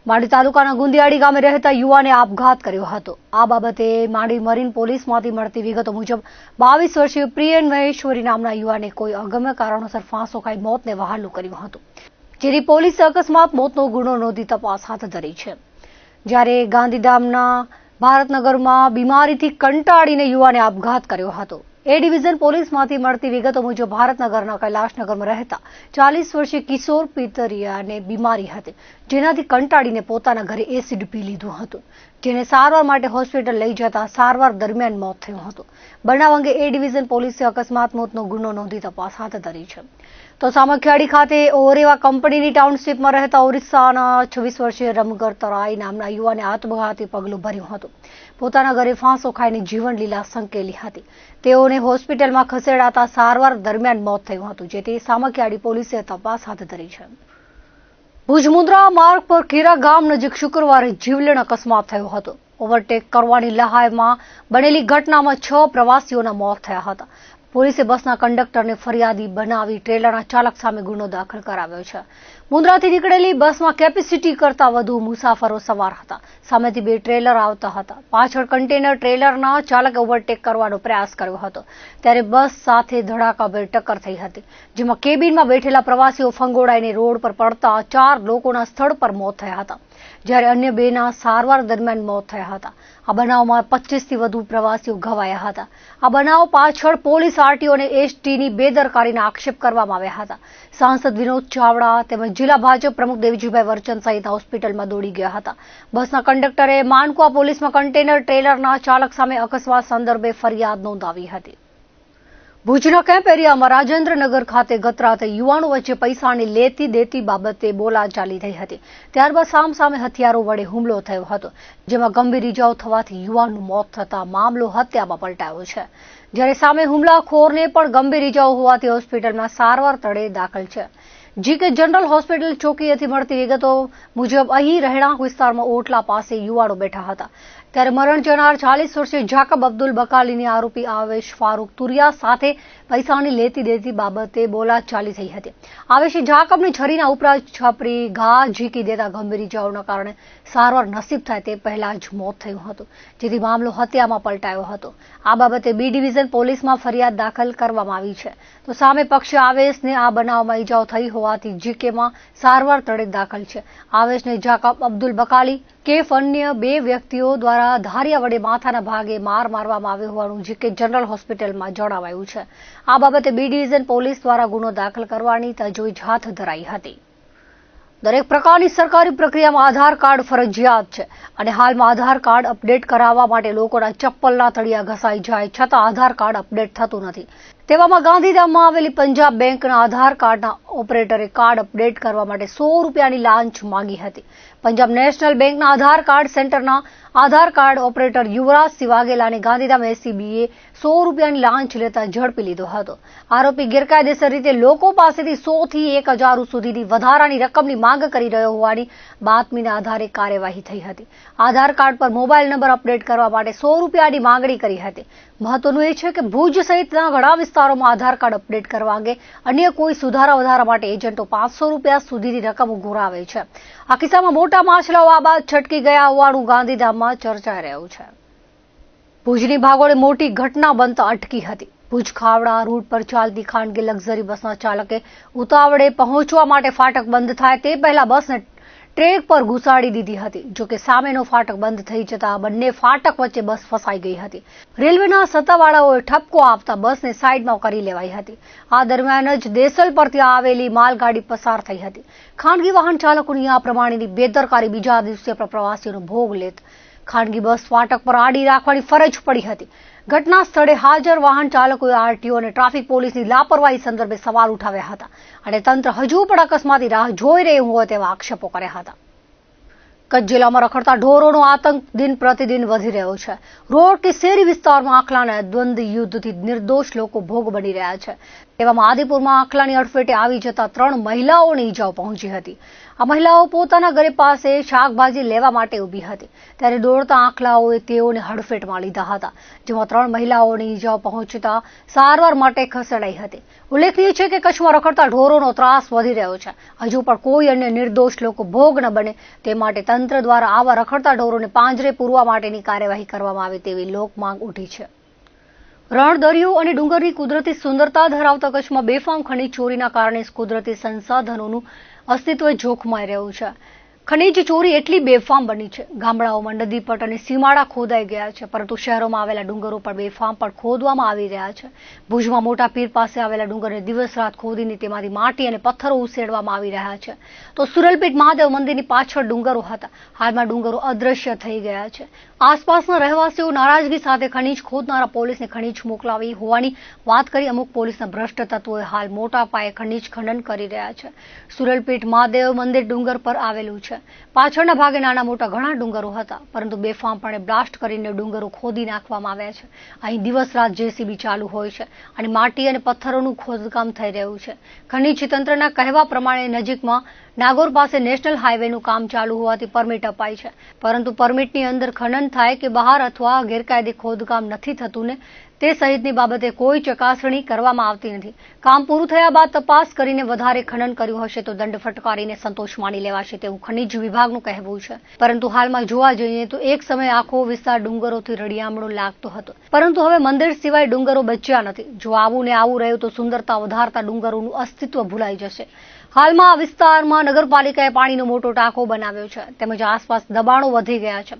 માંડવી તાલુકાના ગુંદિયાળી ગામે રહેતા યુવાને આપઘાત કર્યો હતો। આ બાબતે માંડવી મરીન પોલીસમાંથી મળતી વિગતો મુજબ 22 વર્ષીય પ્રિયન મહેશ્વરી નામના યુવાને કોઈ અગમ્ય કારણોસર ફાંસો ખાઈ મોતને વહાલું કર્યું હતું, જેથી પોલીસે અકસ્માત મોતનો ગુનો નોંધી તપાસ હાથ ધરી છે। જ્યારે ગાંધીધામના ભારતનગરમાં બીમારીથી કંટાળીને યુવાને આપઘાત કર્યો હતો। એ ડિવિઝન પોલીસમાંથી મળતી વિગતો મુજબ ભારતનગરના કૈલાશનગરમાં રહેતા 40 વર્ષીય કિશોર પિતરિયાને બીમારી હતી, જેનાથી કંટાળીને પોતાના ઘરે એસિડ પી લીધું હતું, જેને સારવાર માટે હોસ્પિટલ લઈ જતા સારવાર દરમિયાન મોત થયું હતું। બનાવ અંગે એ ડિવિઝન પોલીસે અકસ્માત મોતનો ગુનો નોંધી તપાસ હાથ ધરી છે। તો સામખિયાળી ખાતે ઓરેવા કંપનીની ટાઉનશીપમાં રહેતા ઓરિસ્સાના 26 વર્ષીય રમગર તરાઈ નામના યુવાને આત્મઘાતી પગલું ભર્યું હતું। પોતાના ઘરે ફાંસો ખાઈને જીવન લીલા સંકેલી હતી। તેઓને હોસ્પિટલમાં ખસેડાતા સારવાર દરમિયાન મોત થયું હતું, જેથી સામખિયાળી પોલીસે તપાસ હાથ ધરી છે। ભુજ મુન્દ્રા માર્ગ પર ખેરા ગામ નજીક શુક્રવારે જીવલેણ અકસ્માત થયો હતો। ઓવરટેક કરવાની લહાયમાં બનેલી ઘટનામાં 6 પ્રવાસીઓના મોત થયા હતા। પોલીસે બસના કંડક્ટરને ફરિયાદી બનાવી ટ્રેલરના ચાલક સામે ગુનો દાખલ કરાવ્યો છે। મુન્દ્રાથી નીકળેલી બસમાં કેપેસિટી કરતાં વધુ મુસાફરો સવાર હતા। સામેથી 2 ટ્રેલર આવતા હતા। પાછળ કન્ટેનર ટ્રેલરના ચાલકે ઓવરટેક કરવાનો પ્રયાસ કર્યો હતો, ત્યારે બસ સાથે ધડાકાભેર ટક્કર થઈ હતી, જેમાં કેબિનમાં બેઠેલા પ્રવાસીઓ ફંગોળાઈને રોડ પર પડતા 4 લોકોના સ્થળ પર મોત થયા હતા, જ્યારે અન્ય 2ના સારવાર દરમિયાન મોત થયા હતા। આ બનાવમાં 25થી વધુ પ્રવાસીઓ ઘવાયા હતા। આ બનાવ પાછળ પોલીસ આરટીઓ અને એસટીની બેદરકારીના આક્ષેપ કરવામાં આવ્યા હતા। સાંસદ વિનોદ ચાવડા તેમજ જિલ્લા ભાજપ પ્રમુખ દેવજીભાઈ વર્ચન સહિત હોસ્પિટલમાં દોડી ગયા હતા। બસના કંડક્ટરે માનકુવા પોલીસમાં કન્ટેનર ટ્રેલરના ચાલક સામે અકસ્માત સંદર્ભે ફરિયાદ નોંધાવી હતી। ભુજના કેમ્પ એરિયામાં રાજેન્દ્રનગર ખાતે ગત રાતે યુવાનો વચ્ચે પૈસાની લેતી દેતી બાબતે બોલાચાલી થઈ હતી। ત્યારબાદ સામસામે હથિયારો વડે હુમલો થયો હતો, જેમાં ગંભીર ઇજાઓ થવાથી યુવાનનું મોત થતા મામલો હત્યામાં પલટાયો છે। જ્યારે સામે હુમલાખોરને પણ ગંભીર ઇજાઓ હોવાથી હોસ્પિટલમાં સારવાર તળે દાખલ છે। જીકે જનરલ હોસ્પિટલ ચોકીએથી મળતી વિગતો મુજબ અહીં રહેણાંક વિસ્તારમાં ઓટલા પાસે યુવાનો બેઠા હતા, ત્યારે મરણ જનાર 40 વર્ષીય જાકબ અબ્દુલ બકાલીની આરોપી આવેશ ફારૂક તુરિયા સાથે પૈસાની લેતી દેતી બાબતે બોલાચાલી થઈ હતી। આવેશે જાકબને છરીના ઉપરા છપરી ઘા ઝીકી દેતા ગંભીર ઇજાઓના કારણે સારવાર નસીબ થાય તે પહેલા જ મોત થયું હતું, જેથી મામલો હત્યામાં પલટાયો હતો। આ બાબતે બી ડિવિઝન પોલીસમાં ફરિયાદ દાખલ કરવામાં આવી છે। તો સામે પક્ષે આવેશને આ બનાવમાં ઇજાઓ થઈ હોવાથી જીકેમાં સારવાર તળે દાખલ છે। આવેશને જાકબ અબ્દુલ બકાલી કેફ અન્ય 2 વ્યક્તિઓ દ્વારા ધારિયા વડે માથાના ભાગે માર મારવામાં આવ્યો હોવાનું જીકે જનરલ હોસ્પિટલમાં જણાવાયું છે। આ બાબતે બી ડિવિઝન પોલીસ દ્વારા ગુનો દાખલ કરવાની તજવીજ હાથ ધરાઈ હતી। દરેક પ્રકારની સરકારી પ્રક્રિયામાં આધાર કાર્ડ ફરજિયાત છે અને હાલમાં આધાર કાર્ડ અપડેટ કરાવવા માટે લોકોના ચપ્પલના તળિયા ઘસાઈ જાય છતાં આધાર કાર્ડ અપડેટ થતું નથી। તેવામાં ગાંધીધામમાં આવેલી પંજાબ બેંકના આધાર કાર્ડના ઓપરેટરે કાર્ડ અપડેટ કરવા માટે 100 રૂપિયાની લાંચ માંગી હતી। પંજાબ નેશનલ બેંકના આધાર કાર્ડ સેન્ટરના આધાર કાર્ડ ઓપરેટર યુવરાજસિંહ વાઘેલાને ગાંધીધામ એસીબીએ 100 રૂપિયાની લાંચ લેતા ઝડપી લીધો હતો। આરોપી ગેરકાયદેસર રીતે લોકો પાસેથી 100 થી 1000 સુધીની વધારાની રકમની માંગ કરી રહ્યો હોવાની બાતમીના આધારે કાર્યવાહી થઈ હતી। આધાર કાર્ડ પર મોબાઈલ નંબર અપડેટ કરવા માટે 100 રૂપિયાની માંગણી કરી હતી। મહત્વનું એ છે કે ભુજ સહિતના ઘણા વિસ્તારોમાં આધાર કાર્ડ અપડેટ કરવા અંગે અન્ય કોઈ સુધારા વધારા માટે એજન્ટો 500 રૂપિયા સુધીની રકમ ઘોરાવે છે। આ કિસ્સામાં મોટા માછલાઓ આ બાદ છટકી ગયા હોવાનું ગાંધીધામમાં ચર્ચાઈ રહ્યું છે। ભુજની ભાગોળે મોટી ઘટના બનતા અટકી હતી। ભુજ ખાવડા રૂટ પર ચાલતી ખાનગી લક્ઝરી બસના ચાલકે ઉતાવળે પહોંચવા માટે ફાટક બંધ થાય તે પહેલા બસને ટ્રેક પર ઘુસાડી દીધી હતી। જોકે સામેનો ફાટક બંધ થઈ જતા બંને ફાટક વચ્ચે બસ ફસાઈ ગઈ હતી। રેલવેના સત્તાવાળાઓએ ઠપકો આપતા બસને સાઈડમાં કરી લેવાઈ હતી। આ દરમિયાન જ દેસલ પરથી આવેલી માલગાડી પસાર થઈ હતી। ખાનગી વાહન ચાલકોની આ પ્રમાણેની બેદરકારી બીજા દિવસે પ્રવાસીઓનો ભોગ લેત ખાનગી બસ ફાટક પર આડી રાખવાની ફરજ પડી હતી। ઘટના સ્થળે હાજર વાહન ચાલકોએ આરટીઓ અને ટ્રાફિક પોલીસની લાપરવાહી સંદર્ભે સવાલ ઉઠાવ્યા હતા અને તંત્ર હજુ પણ અકસ્માતની રાહ જોઈ રહ્યું હોય તેવા આક્ષેપો કર્યા હતા। કચ્છ જિલ્લામાં રખડતા ઢોરોનો આતંક દિન પ્રતિદિન વધી રહ્યો છે। રોડ કે શહેરી વિસ્તારમાં આખલાના દ્વંદ્વ યુદ્ધથી નિર્દોષ લોકો ભોગ બની રહ્યા છે, એવામાં આદિપુરમાં આખલાની અડફેટે આવી જતા 3 મહિલાઓને ઈજાઓ પહોંચી હતી। આ મહિલાઓ પોતાના ઘરે પાસે શાકભાજી લેવા માટે ઊભી હતી ત્યારે દોડતા આખલાઓએ તેઓને હડફેટમાં લીધા હતા, જેમાં 3 મહિલાઓને ઈજાઓ પહોંચતા સારવાર માટે ખસેડાઈ હતી। ઉલ્લેખનીય છે કે કચ્છમાં રખડતા ઢોરોનો ત્રાસ વધી રહ્યો છે। હજુ પણ કોઈ અન્ય નિર્દોષ લોકો ભોગ ન બને તે માટે તંત્ર દ્વારા આવા રખડતા ઢોરોને પાંજરે પૂરવા માટેની કાર્યવાહી કરવામાં આવે તેવી લોકમાંગ ઉઠી છે। રણ, દરિયો અને ડુંગરની કુદરતી સુંદરતા ધરાવતા કચ્છમાં બેફામ ખનીજ ચોરીના કારણે કુદરતી સંસાધનોનું અસ્તિત્વ જોખમાઈ રહ્યું છે। ખનીજ ચોરી એટલી બેફામ બની છે, ગામડાઓમાં નદીપટ અને સીમાડા ખોદાઈ ગયા છે, પરંતુ શહેરોમાં આવેલા ડુંગરો પણ બેફામ પણ ખોદવામાં આવી રહ્યા છે। ભુજમાં મોટા પીર પાસે આવેલા ડુંગરને દિવસ રાત ખોદીને તેમાંથી માટી અને પથ્થરો ઉસેડવામાં આવી રહ્યા છે, તો સુરલપીઠ મહાદેવ મંદિરની પાછળ ડુંગરો હતા, હાલમાં ડુંગરો અદ્રશ્ય થઈ ગયા છે। આસપાસના રહેવાસીઓ નારાજગી સાથે ખનીજ ખોદનારા પોલીસને ખનીજ મોકલાવી હોવાની વાત કરી અમુક પોલીસના ભ્રષ્ટ તત્વોએ હાલ મોટા પાયે ખનીજ ખનન કરી રહ્યા છે। સુરલપીઠ મહાદેવ મંદિર ડુંગર પર આવેલું છે। પાછળના ભાગે નાના મોટા ઘણા ડુંગરો હતા, પરંતુ બેફામપણે બ્લાસ્ટ કરીને ડુંગરો ખોદી નાખવામાં આવ્યા છે। અહીં દિવસ રાત જેસીબી ચાલુ હોય છે અને માટી અને પથ્થરોનું ખોદકામ થઈ રહ્યું છે। ખનીજ તંત્રના કહેવા પ્રમાણે નજીકમાં નાગોર પાસે નેશનલ હાઈવેનું કામ ચાલુ હોવાથી પરમિટ અપાઈ છે, પરંતુ પરમિટની અંદર ખનન થાય કે બહાર અથવા ગેરકાયદે ખોદકામ નથી થતું ને તે સહિતની બાબતે કોઈ ચકાસણી કરવામાં આવતી નથી। કામ પૂરું થયા બાદ તપાસ કરીને વધારે ખનન કર્યું હશે તો દંડ ફટકારીને સંતોષ માની લેવાશે તેવું ખનીજ વિભાગનું કહેવું છે। પરંતુ હાલમાં જોવા જઈએ તો એક સમયે આખો વિસ્તાર ડુંગરોથી રળિયામણો લાગતો હતો, પરંતુ હવે મંદિર સિવાય ડુંગરો બચ્યા નથી। જો આવું ને આવું રહ્યું તો સુંદરતા વધારતા ડુંગરોનું અસ્તિત્વ ભૂલાઈ જશે। હાલમાં આ વિસ્તારમાં નગરપાલિકાએ પાણીનો મોટો ટાંકો બનાવ્યો છે, તેમજ આસપાસ દબાણો વધી ગયા છે।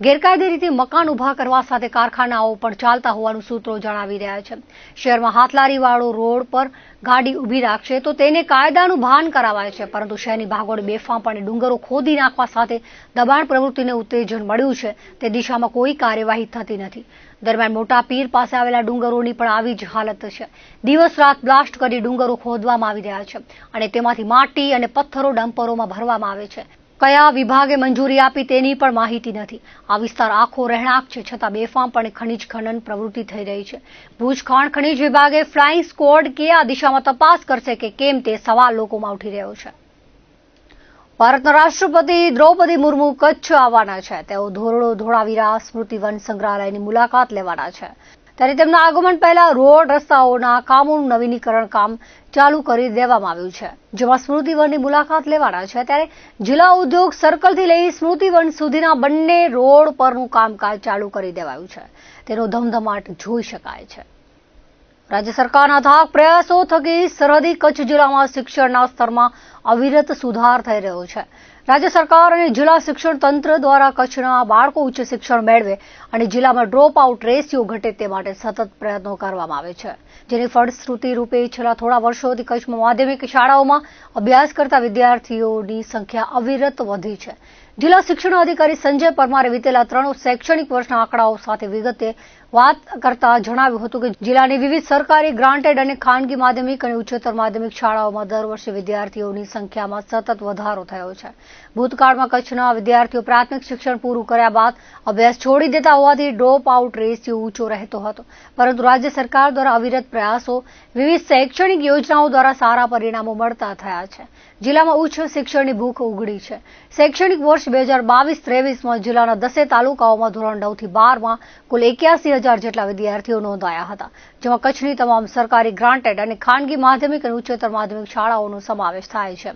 ગેરકાયદે રીતે મકાન ઉભા કરવા સાથે કારખાનાઓ પણ ચાલતા હોવાનું સૂત્રો જણાવી રહ્યા છે। શહેરમાં હાથલારીવાળો રોડ પર ગાડી ઊભી રાખશે તો તેને કાયદાનું ભાન કરાવાય છે, પરંતુ શહેરની ભાગોળ બેફામપણે ડુંગરો ખોદી નાખવા સાથે દબાણ પ્રવૃત્તિને ઉત્તેજન મળ્યું છે તે દિશામાં કોઈ કાર્યવાહી થતી નથી। દરમિયાન મોટા પીર પાસે આવેલા ડુંગરોની પણ આવી જ હાલત છે। દિવસ રાત બ્લાસ્ટ કરી ડુંગરો ખોદવામાં આવી રહ્યા છે અને તેમાંથી માટી અને પથ્થરો ડમ્પરોમાં ભરવામાં આવે છે। કયા વિભાગે મંજૂરી આપી તેની પણ માહિતી નથી। આ વિસ્તાર આખો રહેણાંક છે, છતાં બેફામપણે ખનીજ ખનન પ્રવૃત્તિ થઈ રહી છે। ભુજ ખાણ ખનીજ વિભાગે ફ્લાઇંગ સ્ક્વોડ કે આ દિશામાં તપાસ કરશે કે કેમ તે સવાલ લોકોમાં ઉઠી રહ્યો છે। ભારતના રાષ્ટ્રપતિ દ્રૌપદી મુર્મુ કચ્છ આવવાના છે। તેઓ ધોરડો ધોળાવીરા સ્મૃતિ વન સંગ્રહાલયની મુલાકાત લેવાના છે, ત્યારે તેમના આગમન પહેલા રોડ રસ્તાઓના કામોનું નવીનીકરણ કામ ચાલુ કરી દેવામાં આવ્યું છે, જેમાં સ્મૃતિ વનની મુલાકાત લેવાના છે। ત્યારે જિલ્લા ઉદ્યોગ સર્કલથી લઈ સ્મૃતિ વન સુધીના બંને રોડ પરનું કામકાજ ચાલુ કરી દેવાયું છે, તેનો ધમધમાટ જોઈ શકાય છે। રાજ્ય સરકારના અથાગ પ્રયાસો થકી સરહદી કચ્છ જિલ્લામાં શિક્ષણના સ્તરમાં અવિરત સુધાર થઈ રહ્યો છે। રાજ્ય સરકાર અને જિલ્લા શિક્ષણ તંત્ર દ્વારા કચ્છના બાળકો ઉચ્ચ શિક્ષણ મેળવે અને જિલ્લામાં ડ્રોપ આઉટ રેશિયો ઘટે તે માટે સતત પ્રયત્નો કરવામાં આવે છે, જેની ફળશ્રુતિ રૂપે છેલ્લા થોડા વર્ષોથી કચ્છમાં માધ્યમિક શાળાઓમાં અભ્યાસ કરતા વિદ્યાર્થીઓની સંખ્યા અવિરત વધી છે। જિલ્લા શિક્ષણ અધિકારી સંજય પરમારે વિતેલા 3 શૈક્ષણિક વર્ષના આંકડાઓ સાથે વિગતે વાત કરતા જણાવ્યું હતું કે જિલ્લાની વિવિધ સરકારી ગ્રાન્ટેડ અને ખાનગી માધ્યમિક અને ઉચ્ચતર માધ્યમિક શાળાઓમાં દર વર્ષે વિદ્યાર્થીઓની સંખ્યામાં સતત વધારો થયો છે। ભૂતકાળમાં કચ્છના વિદ્યાર્થીઓ પ્રાથમિક શિક્ષણ પૂરું કર્યા બાદ અભ્યાસ છોડી દેતા હોવાથી ડ્રોપ આઉટ રેશિયો ઊંચો રહેતો હતો, પરંતુ રાજ્ય સરકાર દ્વારા અવિરત પ્રયાસો, વિવિધ શૈક્ષણિક યોજનાઓ દ્વારા સારા પરિણામો મળતા થયા છે। જિલ્લામાં ઉચ્ચ શિક્ષણની ભૂખ ઉગડી છે। શૈક્ષણિક વર્ષ 2022-23માં જિલ્લાના 10 તાલુકાઓમાં ધોરણ 9 થી 12માં કુલ 81,000 જેટલા વિદ્યાર્થીઓ નોંધાયા હતા, જેમાં કચ્છની તમામ સરકારી ગ્રાન્ટેડ અને ખાનગી માધ્યમિક અને ઉચ્ચતર માધ્યમિક શાળાઓનો સમાવેશ થાય છે।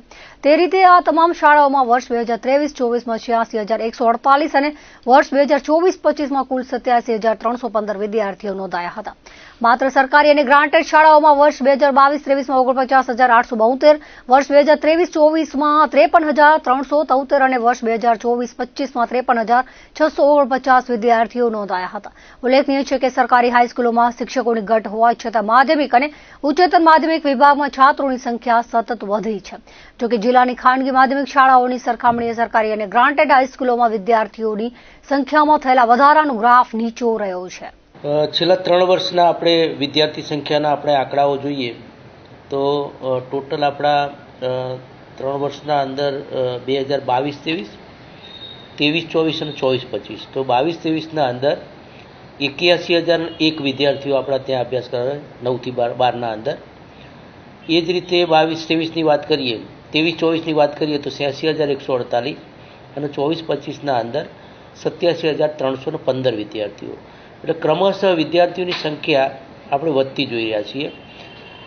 તે રીતે આ તમામ શાળાઓમાં વર્ષ 2023-24માં 86,148 અને વર્ષ 2024-25માં કુલ 87,315 વિદ્યાર્થીઓ નોંધાયા હતા। માત્ર સરકારી અને ગ્રાન્ટેડ શાળાઓમાં વર્ષ 2022-23માં 49,872, વર્ષ 2023-24માં 53,373 અને વર્ષ 2024-25માં 53,649 વિદ્યાર્થીઓ નોંધાયા હતા। ઉલ્લેખનીય છે કે સરકારી હાઈસ્કૂલોમાં શિક્ષકોની ઘટ હોવા છતાં માધ્યમિક અને ઉચ્ચતર માધ્યમિક વિભાગમાં છાત્રોની સંખ્યા સતત વધી છે। જોકે જિલ્લાની ખાનગી માધ્યમિક શાળાઓની સરખામણીએ સરકારી અને ગ્રાન્ટેડ હાઈસ્કૂલોમાં વિદ્યાર્થીઓની સંખ્યામાં થયેલા વધારાનો ગ્રાફ નીચો રહ્યો છે। છેલ્લા 3 વર્ષના આપણે વિદ્યાર્થી સંખ્યાના આપણે આંકડાઓ જોઈએ તો ટોટલ આપણા 3 વર્ષના અંદર 2022-23, 23-24 અને 24-25 તો 22-23ના અંદર 81,001 વિદ્યાર્થીઓ આપણા ત્યાં અભ્યાસ કરે 9 થી 12ના અંદર, એ જ રીતે 22-23ની વાત કરીએ, 23-24ની વાત કરીએ તો 86,148 અને 24-25ના અંદર 87,315 વિદ્યાર્થીઓ. એટલે ક્રમશઃ વિદ્યાર્થીઓની સંખ્યા આપણે વધતી જોઈ રહ્યા છીએ.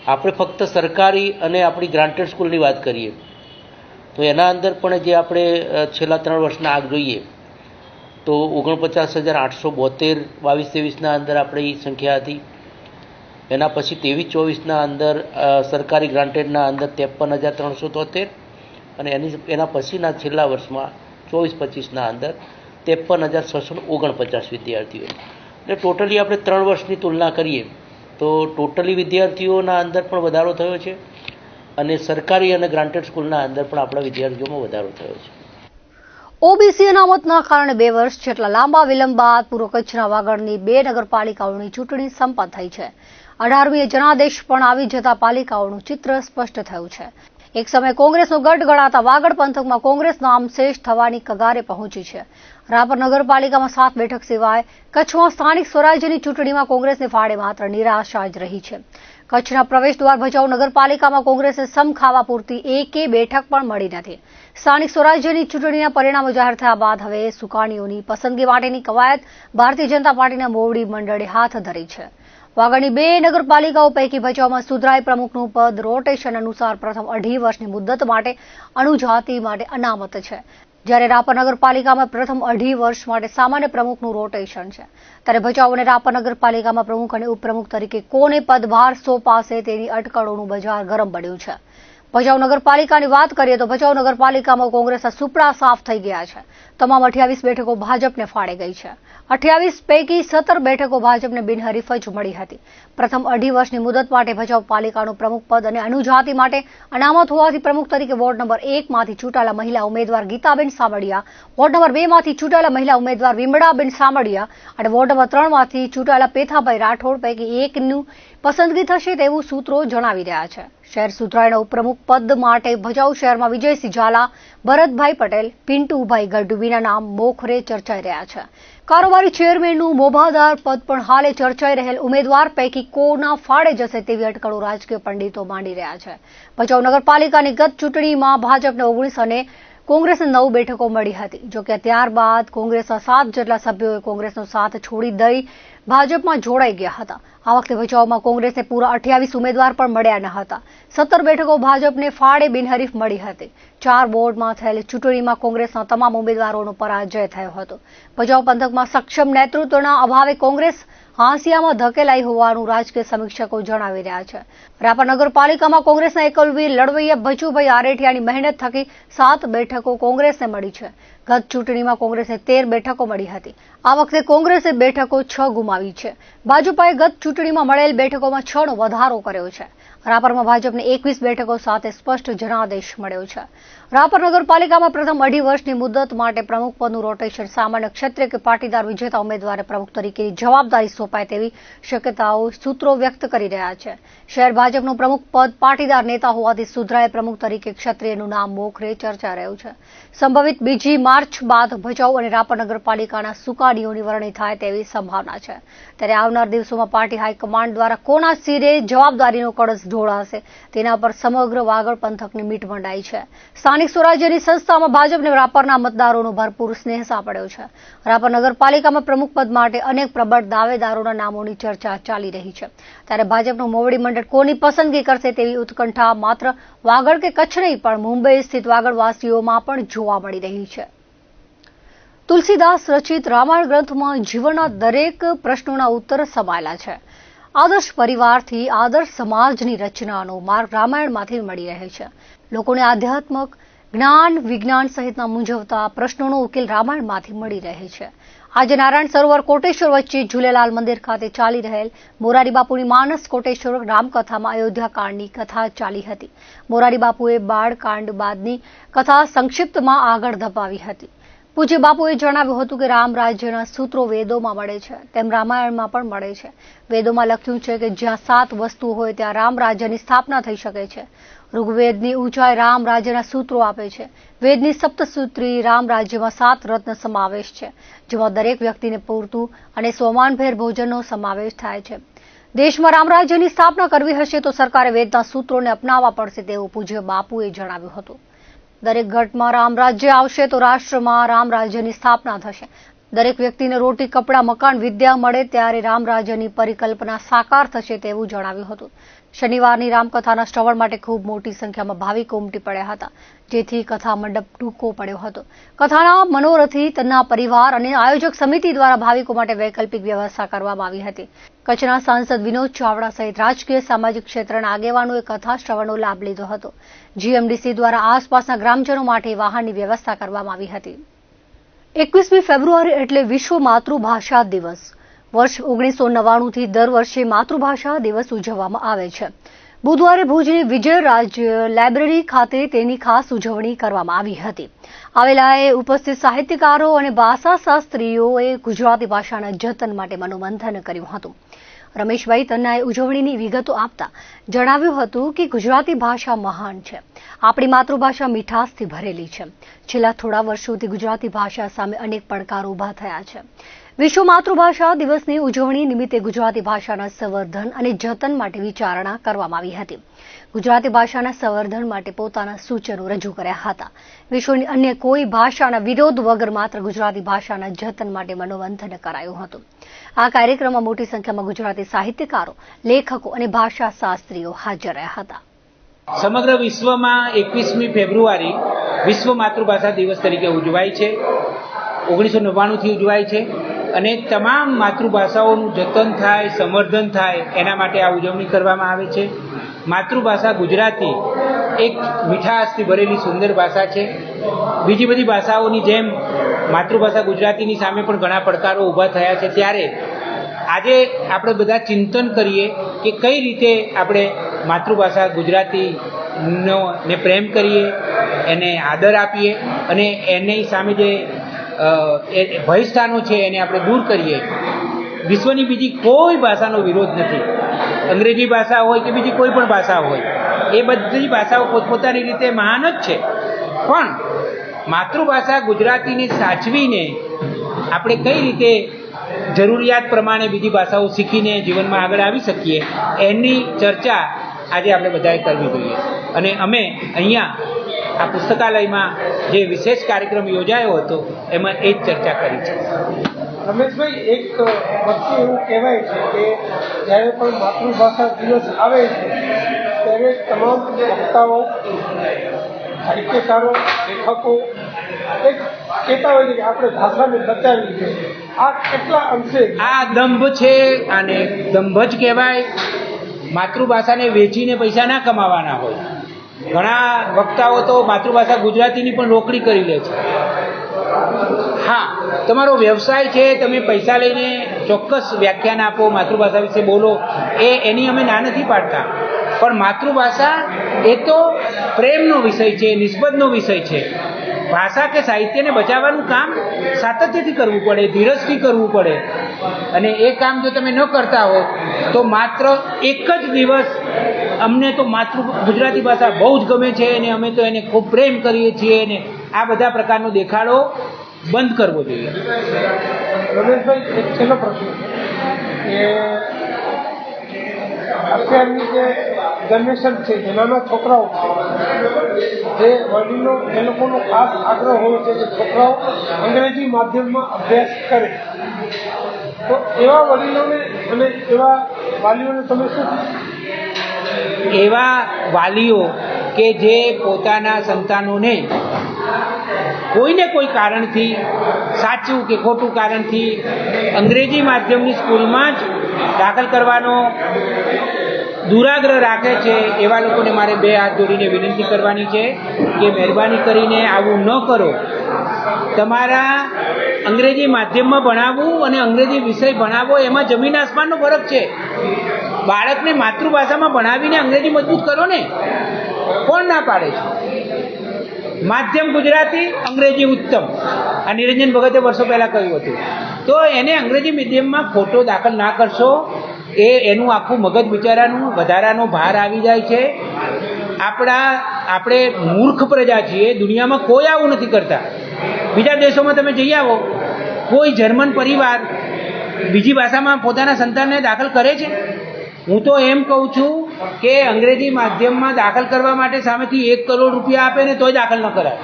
આપણે ફક્ત સરકારી અને આપણી ગ્રાન્ટેડ સ્કૂલની વાત કરીએ તો એના અંદર પણ જે આપણે છેલ્લા 3 વર્ષના આંક જોઈએ તો 49,872 22-23ના અંદર આપણી સંખ્યા હતી. એના પછી 23-24ના અંદર સરકારી ગ્રાન્ટેડના અંદર 53,373 અને એના પછીના છેલ્લા વર્ષમાં 24-25ના અંદર 53,649 વિદ્યાર્થીઓ. એટલે ટોટલી આપણે 3 વર્ષની તુલના કરીએ તો ટોટલી વિદ્યાર્થીઓના અંદર પણ વધારો થયો છે અને સરકારી અને ગ્રાન્ટેડ સ્કૂલના અંદર પણ આપણા વિદ્યાર્થીઓમાં વધારો થયો છે. ઓબીસી અનામતના કારણે 2 વર્ષ જેટલા લાંબા વિલંબ બાદ પૂર્વ કચ્છના વાગડની 2 નગરપાલિકાઓની ચૂંટણી સંપન્ન થઈ છે. 18મીએ જનાદેશ પણ આવી જતા પાલિકાઓનું ચિત્ર સ્પષ્ટ થયું છે. એક સમયે કોંગ્રેસનો ગઢ ગણાતા વાગડ પંથકમાં કોંગ્રેસ નામશેષ થવાની કગારે પહોંચી છે. રાપર નગરપાલિકામાં 7 બેઠક સિવાય કચ્છમાં સ્થાનિક સ્વરાજ્યની ચૂંટણીમાં કોંગ્રેસને ફાળે માત્ર નિરાશા જ રહી છે. કચ્છના પ્રવેશ દ્વાર ભચાઉ નગરપાલિકામાં કોંગ્રેસે સમ ખાવા પૂરતી એકે બેઠક પણ મળી નથી. સ્થાનિક સ્વરાજ્યની ચૂંટણીના પરિણામો જાહેર થયા બાદ હવે સુકાનીઓની પસંદગી માટેની કવાયત ભારતીય જનતા પાર્ટીના મોવડી મંડળે હાથ ધરી છે. વાગડની 2 નગરપાલિકાઓ પૈકી ભચાઉમાં સુધરાઈ પ્રમુખનું પદ રોટેશન અનુસાર પ્રથમ 2.5 વર્ષની મુદ્દત માટે અનુજાતિ માટે અનામત છે, જ્યારે રાપર નગરપાલિકામાં પ્રથમ 2.5 વર્ષ માટે સામાન્ય પ્રમુખનું રોટેશન છે. ત્યારે ભચાઉ અને રાપર નગરપાલિકામાં પ્રમુખ અને ઉપપ્રમુખ તરીકે કોને પદભાર સોંપાશે તેની અટકળોનું બજાર ગરમ બન્યું છે. ભચાઉ નગરપાલિકાની વાત કરીએ તો ભચાઉ નગરપાલિકામાં કોંગ્રેસના સુપડા સાફ થઈ ગયા છે. તમામ 28 બેઠકો ભાજપને ફાળે ગઈ છે. 28 પૈકી 17 બેઠકો ભાજપને બિનહરીફ જ મળી હતી. પ્રથમ 2.5 વર્ષની મુદત માટે ભચાઉ પાલિકાનું પ્રમુખ પદ અને અનુજાતિ માટે અનામત હોવાથી પ્રમુખ તરીકે વોર્ડ નંબર 1 માંથી ચૂંટાયેલા મહિલા ઉમેદવાર ગીતાબેન સામડિયા, વોર્ડ નંબર 2 માંથી ચૂંટાયેલા મહિલા ઉમેદવાર વિમળાબેન સામડિયા અને વોર્ડ નંબર 3 માંથી ચૂંટાયેલા પેથાભાઈ રાઠોડ પૈકી એકનું પસંદગી થશે તેવું સૂત્રો જણાવી રહ્યા છે. શહેર સુધરાઈના ઉપપ્રમુખ પદ માટે ભચાઉ શહેરમાં વિજયસિંહ ઝાલા, ભરતભાઈ પટેલ, પિન્ટુભાઈ ગઢવીના નામ મોખરે ચર્ચાઈ રહ્યા છે. કારોબારી ચેરમેનનું મોભાદાર પદ પણ હાલે ચર્ચાઈ રહેલ ઉમેદવાર પૈકી કોના ફાળે જશે તેવી અટકળો રાજકીય પંડિતો માંડી રહ્યા છે. ભચાઉ નગરપાલિકાની ગત ચૂંટણીમાં ભાજપને 19 અને કોંગ્રેસને 9 બેઠકો મળી હતી. જોકે ત્યારબાદ કોંગ્રેસના 7 જેટલા સભ્યોએ કોંગ્રેસનો સાથ છોડી દઈ ભાજપમાં જોડાઈ ગયા હતા. આ વખતે ભચાઉમાં કોંગ્રેસને પૂરા 28 ઉમેદવાર પણ મળ્યા ન હતા. 17 બેઠકો ભાજપને ફાળે બિનહરીફ મળી હતી. 4 વોર્ડમાં થયેલી ચૂંટણીમાં કોંગ્રેસના તમામ ઉમેદવારોનો પરાજય થયો હતો. ભચાઉ પંથકમાં સક્ષમ નેતૃત્વના અભાવે કોંગ્રેસ હાંસિયામાં ધકેલાઈ હોવાનું રાજકીય સમીક્ષકો જણાવી રહ્યા છે. રાપર નગરપાલિકામાં કોંગ્રેસના એકલવીર લડવૈયા ભચુભાઈ આરેઠિયાની મહેનત થકી 7 બેઠકો કોંગ્રેસને મળી છે. ગત ચૂંટણીમાં કોંગ્રેસને 13 બેઠકો મળી હતી. આ વખતે કોંગ્રેસે બેઠકો 6 ગુમાવી છે. ભાજપાએ ગત ચૂંટણીમાં મળેલ બેઠકોમાં 6નો વધારો કર્યો છે. રાપરમાં ભાજપને 21 બેઠકો સાથે સ્પષ્ટ જનાદેશ મળ્યો છે. રાપર નગરપાલિકામાં પ્રથમ 2.5 વર્ષની મુદત માટે પ્રમુખ પદનું રોટેશન સામાન્ય ક્ષત્રિય કે પાટીદાર વિજેતા ઉમેદવારે પ્રમુખ તરીકેની જવાબદારી સોંપાય તેવી શક્યતાઓ સૂત્રો વ્યક્ત કરી રહ્યા છે. શહેર ભાજપનું પ્રમુખ પદ પાટીદાર નેતા હોવાથી સુધરાય પ્રમુખ તરીકે ક્ષત્રિયનું નામ મોખરે ચર્ચાઈ રહ્યું છે. સંભવિત બીજી માર્ચ બાદ ભચાઉ અને રાપર નગરપાલિકાના સુકાનીઓની વરણી થાય તેવી સંભાવના છે. ત્યારે આવનાર દિવસોમાં પાર્ટી હાઈકમાન્ડ દ્વારા કોના સિરે જવાબદારીનો કળશ ઢોળાશે તેના પર સમગ્ર વાગડ પંથકની મીટ મંડાઈ છે. સ્થાનિક સ્વરાજ્યની સંસ્થામાં ભાજપને રાપરના મતદારોનો ભરપૂર સ્નેહ સાંપડ્યો છે. રાપર નગરપાલિકામાં પ્રમુખ પદ માટે અનેક પ્રબળ દાવેદારોના નામોની ચર્ચા ચાલી રહી છે. ત્યારે ભાજપનું મોવડી મંડળ કોની પસંદગી કરશે તેવી ઉત્કંઠા માત્ર વાગડ કે કચ્છ નહીં પણ મુંબઈ સ્થિત વાગડવાસીઓમાં પણ જોવા મળી રહી છે. તુલસીદાસ રચિત રામાયણ ગ્રંથમાં જીવનના દરેક પ્રશ્નોના ઉત્તર સમાયેલા છે. આદર્શ પરિવારથી આદર્શ સમાજની રચનાનો માર્ગ રામાયણમાંથી મળી રહે છે. લોકોને આધ્યાત્મક જ્ઞાન વિજ્ઞાન સહિતના મૂંઝવતા પ્રશ્નોનો ઉકેલ રામાયણમાંથી મળી રહે છે. આજે નારાયણ સરોવર કોટેશ્વર વચ્ચે ઝૂલેલાલ મંદિર ખાતે ચાલી રહેલ મોરારી બાપુની માનસ કોટેશ્વર રામકથામાં અયોધ્યાકાંડની કથા ચાલી હતી. મોરારી બાપુએ બાળકાંડ બાદની કથા સંક્ષિપ્તમાં આગળ ધપાવી હતી. પૂજ્ય બાપુએ જણાવ્યું હતું કે રામ રાજ્યના સૂત્રો વેદોમાં મળે છે તેમ રામાયણમાં પણ મળે છે. વેદોમાં લખ્યું છે કે જ્યાં 7 વસ્તુ હોય ત્યાં રામ રાજ્યની સ્થાપના થઈ શકે છે. ઋગ્વેદની ઊંચાઈ રામ રાજ્યના સૂત્રો આપે છે. વેદની સપ્તસૂત્રી રામ રાજ્યમાં 7 રત્ન સમાવેશ છે, જેમાં દરેક વ્યક્તિને પૂરતું અને સોમાનભેર ભોજનનો સમાવેશ થાય છે. દેશમાં રામ રાજ્યની સ્થાપના કરવી હશે તો સરકારે વેદના સૂત્રોને અપનાવવા પડશે તેવું પૂજ્ય બાપુએ જણાવ્યું હતું. દરેક ઘટમાં રામ રાજ્ય આવશે તો રાષ્ટ્રમાં રામ રાજ્યની સ્થાપના થશે. દરેક વ્યક્તિને રોટી, કપડાં, મકાન, વિદ્યા મળે ત્યારે રામ રાજ્યની પરિકલ્પના સાકાર થશે તેવું જણાવ્યું હતું. શનિવારની રામકથાના શ્રવણ માટે ખૂબ મોટી સંખ્યામાં ભાવિકો ઉમટી પડ્યા હતા, જેથી કથા મંડપ ટૂંકો પડ્યો હતો. કથાના મનોરથી, તેના પરિવાર અને આયોજક સમિતિ દ્વારા ભાવિકો માટે વૈકલ્પિક વ્યવસ્થા કરવામાં આવી હતી. કચ્છના સાંસદ વિનોદ ચાવડા સહિત રાજકીય સામાજિક ક્ષેત્રના આગેવાનોએ કથા શ્રવણનો લાભ લીધો હતો. જીએમડીસી દ્વારા આસપાસના ગ્રામજનો માટે વાહનની વ્યવસ્થા કરવામાં આવી હતી. 21મી ફેબ્રુઆરી એટલે વિશ્વ માતૃભાષા દિવસ. વર્ષ 1999થી દર વર્ષે માતૃભાષા દિવસ ઉજવવામાં આવે છે. બુધવારે ભુજની વિજયરાજ લાઇબ્રેરી ખાતે તેની ખાસ ઉજવણી કરવામાં આવી હતી. આવેલાએ ઉપસ્થિત સાહિત્યકારો અને ભાષાશાસ્ત્રીઓએ ગુજરાતી ભાષાના જતન માટે મનોમંથન કર્યું હતું. રમેશભાઈ તન્નાએ ઉજવણીની વિગતો આપતા જણાવ્યું હતું કે ગુજરાતી ભાષા મહાન છે. આપણી માતૃભાષા મીઠાશથી ભરેલી છે. છેલ્લા થોડા વર્ષોથી ગુજરાતી ભાષા સામે અનેક પડકારો ઊભા થયા છે. વિશ્વ માતૃભાષા દિવસની ઉજવણી નિમિત્તે ગુજરાતી ભાષાના સંવર્ધન અને જતન માટે વિચારણા કરવામાં આવી હતી. ગુજરાતી ભાષાના સંવર્ધન માટે પોતાના સૂચનો રજૂ કર્યા હતા. વિશ્વની અન્ય કોઈ ભાષાના વિરોધ વગર માત્ર ગુજરાતી ભાષાના જતન માટે મનોમંથન કરાયું હતું. આ કાર્યક્રમમાં મોટી સંખ્યામાં ગુજરાતી સાહિત્યકારો, લેખકો અને ભાષાશાસ્ત્રીઓ હાજર રહ્યા હતા. સમગ્ર વિશ્વમાં 21મી ફેબ્રુઆરી વિશ્વ માતૃભાષા દિવસ તરીકે ઉજવાય છે. 1999થી ઉજવાય છે અને તમામ માતૃભાષાઓનું જતન થાય, સંવર્ધન થાય એના માટે આ ઉજવણી કરવામાં આવે છે. માતૃભાષા ગુજરાતી એક મીઠાશથી ભરેલી સુંદર ભાષા છે. બીજી બધી ભાષાઓની જેમ માતૃભાષા ગુજરાતીની સામે પણ ઘણા પડકારો ઊભા થયા છે. ત્યારે આજે આપણે બધા ચિંતન કરીએ કે કઈ રીતે આપણે માતૃભાષા ગુજરાતીને પ્રેમ કરીએ, એને આદર આપીએ અને એની સામે જે ભયસ્થાનો છે એને આપણે દૂર કરીએ. વિશ્વની બીજી કોઈ ભાષાનો વિરોધ નથી. અંગ્રેજી ભાષા હોય કે બીજી કોઈ પણ ભાષા હોય, એ બધી ભાષાઓ પોતપોતાની રીતે મહાન જ છે. પણ માતૃભાષા ગુજરાતીને સાચવીને આપણે કઈ રીતે જરૂરિયાત પ્રમાણે બીજી ભાષાઓ શીખીને જીવનમાં આગળ આવી શકીએ એની ચર્ચા આજે આપણે બધાએ કરવી જોઈએ. અને અમે અહીંયા આ પુસ્તકાલયમાં જે વિશેષ કાર્યક્રમ યોજાયો હતો એમાં એ જ ચર્ચા કરી છે. રમેશભાઈ, એક વસ્તુ એવું કહેવાય છે કે જ્યારે પણ માતૃભાષા દિવસ આવે છે ત્યારે તમામ વક્તાઓ, સાહિત્યકારો, લેખકો એક કહેતા હોય છે કે આપણે ભાષાને બચાવવી છે. આ કેટલા અંશે આ દંભ છે, આને દંભ જ કહેવાય. માતૃભાષાને વેચીને પૈસા ના કમાવાના હોય. ઘણા વક્તાઓ તો માતૃભાષા ગુજરાતીની પણ રોકડી કરી લે છે. હા, તમારો વ્યવસાય છે, તમે પૈસા લઈને ચોક્કસ વ્યાખ્યાન આપો, માતૃભાષા વિશે બોલો, એની અમે ના નથી પાડતા. પણ માતૃભાષા એ તો પ્રેમનો વિષય છે, નિસ્બતનો વિષય છે. ભાષા કે સાહિત્યને બચાવવાનું કામ સાતત્યથી કરવું પડે, ધીરજથી કરવું પડે. અને એ કામ જો તમે ન કરતા હો તો માત્ર એક જ દિવસ અમને તો ગુજરાતી ભાષા બહુ જ ગમે છે અને અમે તો એને ખૂબ પ્રેમ કરીએ છીએ અને આ બધા પ્રકારનો દેખાડો બંધ કરવો જોઈએ. રમેશભાઈ, એક છેલ્લો પ્રશ્ન કે અત્યારની જે જનરેશન છે, નાના છોકરાઓ છે, જે વડીલો, એ લોકોનો ખાસ આગ્રહ હોય છે કે છોકરાઓ અંગ્રેજી માધ્યમમાં અભ્યાસ કરે. તો એવા વડીલોને અને એવા વાલીઓને તમે શું કહેશો? એવા વાલીઓ કે જે પોતાના સંતાનોને કોઈને કોઈ કારણથી, સાચું કે ખોટું કારણથી અંગ્રેજી માધ્યમની સ્કૂલમાં જ દાખલ કરવાનો દુરાગ્રહ રાખે છે, એવા લોકોને મારે બે હાથ જોડીને વિનંતી કરવાની છે કે મહેરબાની કરીને આવું ન કરો. તમારા અંગ્રેજી માધ્યમમાં ભણાવવું અને અંગ્રેજી વિષય ભણાવવો એમાં જમીન આસમાનનો ફરક છે. બાળકને માતૃભાષામાં ભણાવીને અંગ્રેજી મજબૂત કરો ને, કોણ ના પાડે છે? માધ્યમ ગુજરાતી, અંગ્રેજી ઉત્તમ. આ નિરંજન ભગતે વર્ષો પહેલાં કહ્યું હતું. તો એને અંગ્રેજી મીડિયમમાં ખોટો દાખલ ના કરશો. એનું આખું મગજ બિચારાનું વધારાનો ભાર આવી જાય છે. આપણે મૂર્ખ પ્રજા છીએ. દુનિયામાં કોઈ આવું નથી કરતા. બીજા દેશોમાં તમે જઈ આવો, કોઈ જર્મન પરિવાર બીજી ભાષામાં પોતાના સંતાનને દાખલ કરે છે? હું તો એમ કહું છું કે અંગ્રેજી માધ્યમમાં દાખલ કરવા માટે સામેથી 1 કરોડ રૂપિયા આપે ને તોય દાખલ ન કરાય,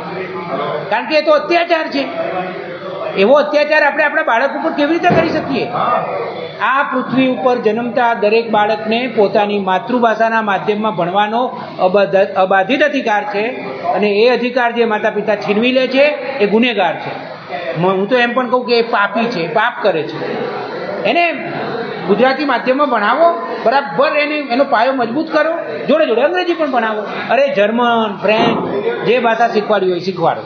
કારણ કે એ તો અત્યાચાર છે. એવો અત્યાચાર આપણે આપણા બાળક ઉપર કેવી રીતે કરી શકીએ? આ પૃથ્વી ઉપર જન્મતા દરેક બાળકને પોતાની માતૃભાષાના માધ્યમમાં ભણવાનો અબાધિત અધિકાર છે, અને એ અધિકાર જે માતા પિતા છીનવી લે છે એ ગુનેગાર છે. હું તો એમ પણ કહું કે એ પાપી છે, પાપ કરે છે. એને ગુજરાતી માધ્યમમાં ભણાવો, બરાબર એનો પાયો મજબૂત કરો, જોડે જોડે અંગ્રેજી પણ ભણાવો. અરે જર્મન, ફ્રેન્ચ જે ભાષા શીખવાડી હોય શીખવાડો.